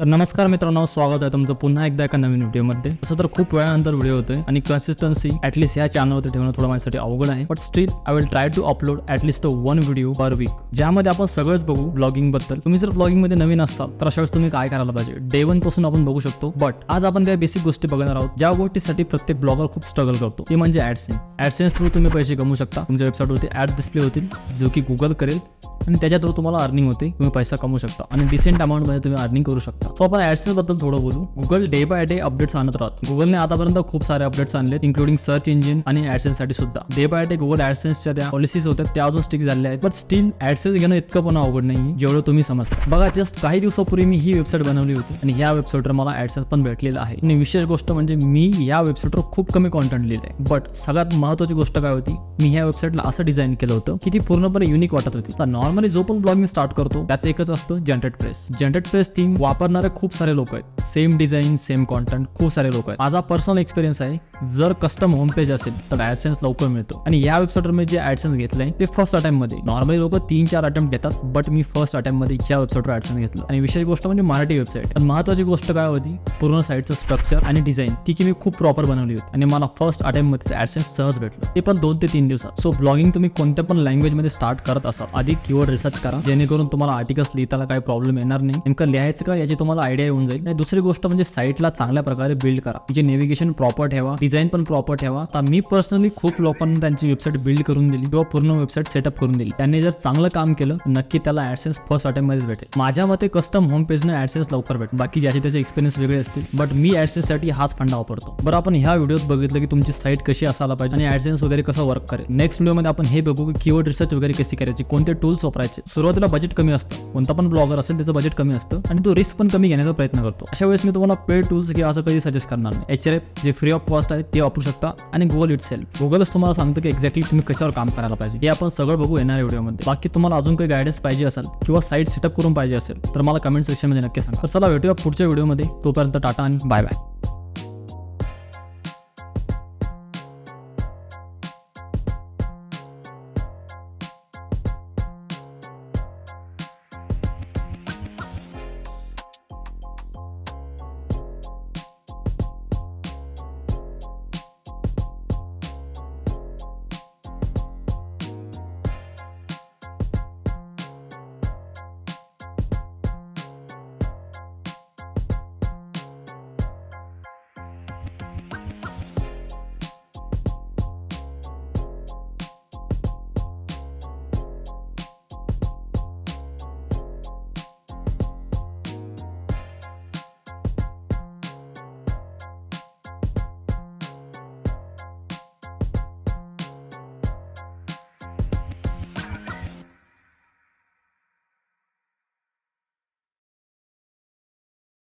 तर नमस्कार मित्रांनो, स्वागत आहे तुमचं पुन्हा एकदा एका नवीन व्हिडिओमध्ये। असं तर खूप वेळानंतर व्हिडिओ होतोय आणि कन्सिस्टन्सी ॲटलीस्ट या चॅनलवरती ठेवणं थोडं माझ्यासाठी अवघड आहे, but still I will try to upload at least one video per week, ज्यामध्ये आपण सगळंच बघू ब्लॉगिंग बद्दल। तुम्ही जर ब्लॉगिंग मध्ये नवीन असाल तर अशा वेळेस तुम्ही काय करायला पाहिजे डे 1 पासून आपण बघू शकतो। बट आज आपण काही बेसिक गोष्टी बघणार आहोत ज्या गोष्टीसाठी प्रत्येक ब्लॉगर खूप स्ट्रगल करतो, ते म्हणजे ॲडसेन्स। ॲडसेन्स थ्रू तुम्ही पैसे कमवू शकता। तुमच्या वेबसाईटवरती ॲड डिस्प्ले होतील जो की गुगल करेल आणि त्याच्या थ्रू तुम्हाला अर्निंग होते, तुम्ही पैसा कमवू शकता आणि डिसेंट अमाउंट मध्ये तुम्ही अर्निंग करू शकता। सो आपण ॲडसेन्स बद्दल थोडं बोलू। Google day by day updates आणत राहत। गुगलने आतापर्यंत खूप सारे अपडेट्स आणले, इन्क्लुडिंग सर्च इंजिन आणि ॲडसेन्स साठी सुद्धा। डे बाय डे गुगल ॲडसेन्सच्या त्या पॉलिसीज होत्या त्या अजून स्टिक झालेल्या आहेत, बट स्टील ॲडसेन्स घेणं इतकं पण अवघड नाही जेवढं तुम्ही समजता। बघा, जस्ट काही दिवसापूर्वी मी ही वेबसाईट बनवली होती आणि ह्या वेबसाईटवर मला ॲडसेन्स पण भेटलेला आहे। आणि विशेष गोष्ट म्हणजे मी या वेबसाईटवर खूप कमी कॉन्टेंट लिहिलंय, बट सगळ्यात महत्त्वाची गोष्ट काय होती, मी ह्या वेबसाईटला असं डिझाईन केलं होतं की ती पूर्णपणे युनिक वाटत होती। तर नॉर्मली जो पण ब्लॉगिंग स्टार्ट करतो त्याचं एकच असतं generate press. Generate press theme वापरणारे खूप सारे लोक आहेत, सेम डिझाईन सेम कॉन्टेंट खूप सारे लोक आहेत। माझा पर्सनल एक्सपिरियन्स आहे, जर कस्टम होम पेज असेल तर ॲडसेन्स लवकर मिळतो। आणि या वेबसाईटवर मी जे ॲडसेन्स घेतलंय ते फर्स्ट अटेम्प्ट मध्ये, नॉर्मली लोक 3-4 अटेम्प्ट घेतात, बट मी फर्स्ट अटेम्प्ट मध्ये या वेबसाईटवर ॲडसेन्स घेतलं। आणि विशेष गोष्ट म्हणजे मराठी वेबसाईट। पण महत्त्वाची गोष्ट काय होती, पूर्ण साईटचं स्ट्रक्चर आणि डिझाईन ती की मी खूप प्रॉपर बनवली होती आणि मला फर्स्ट अटेम्प्ट मध्ये ॲडसेन्स सहज भेटलं, ते पण 2 ते 3 दिवसात। सो ब्लॉगिंग तुम्ही कोणत्या पण लँग्वेज मध्ये स्टार्ट करत असाल, आधी कीवर्ड रिसर्च करा, जेणेकरून तुम्हाला आर्टिकल्स लिहिताना काही प्रॉब्लेम येणार नाही, नेमकं लिहायचं का याची तुम्हाला आयडिया येऊन जाईल। आणि दुसरी गोष्ट म्हणजे साईटला चांगल्या प्रकारे बिल्ड करा, तिचे नेव्हिगेशन प्रॉपर ठेवा, डिझाईन पण प्रॉपर ठेवा। आता मी पर्सनली खूप लोकांना त्यांची वेबसाईट बिल्ड करून दिली किंवा पूर्ण वेबसाईट सेटअप करून दिली, त्यांनी जर चांगलं काम केलं नक्की त्याला ॲडसेन्स फर्स्ट अटेम्प्ट मध्येच भेटेल। माझ्या मते कस्टम होम पेजने ॲडसेन्स लवकर भेटेल, बाकी ज्याचे त्याचे एक्सपिरियन्स वेगळे असतील, बट मी ॲडसेन्स साठी हाच फंडा वापरतो। बरं, आपण ह्या व्हिडिओत बघितलं की तुमची साईट कशी असायला पाहिजे आणि ॲडसेन्स वगैरे कसं वर्क करेल। नेक्स्ट व्हिडिओमध्ये आपण हे बघू की कीवर्ड रिसर्च वगैरे कशी करायची, कोणते टूल्स वापरायचे। सुरुवातीला बजेट कमी असतं, कोणता पण ब्लॉगर असेल त्याचं बजेट कमी असतं आणि तो रिस्क पण कमी घेण्याचा प्रयत्न करतो। अशा वेळेस मी तुम्हाला पेड टूल्स किंवा असं कधी सजेस्ट करणार नाही। HRF जे फ्री ऑफ कॉस्ट आहे ते वापरू शकता आणि गुगल इटसेल्फ, गुगलच तुम्हाला सांगतं की एक्झॅक्टली तुम्ही कशावर काम करायला पाहिजे। हे आपण सगळं बघू येणाऱ्या व्हिडिओमध्ये। बाकी तुम्हाला अजून काही गायडन्स पाहिजे असेल किंवा साईट सेटअप करून पाहिजे असेल तर मला कमेंट सेक्शनमध्ये नक्की सांगा। तर चला भेटूया पुढच्या व्हिडिओमध्ये, तोपर्यंत टाटा आणि बाय बाय।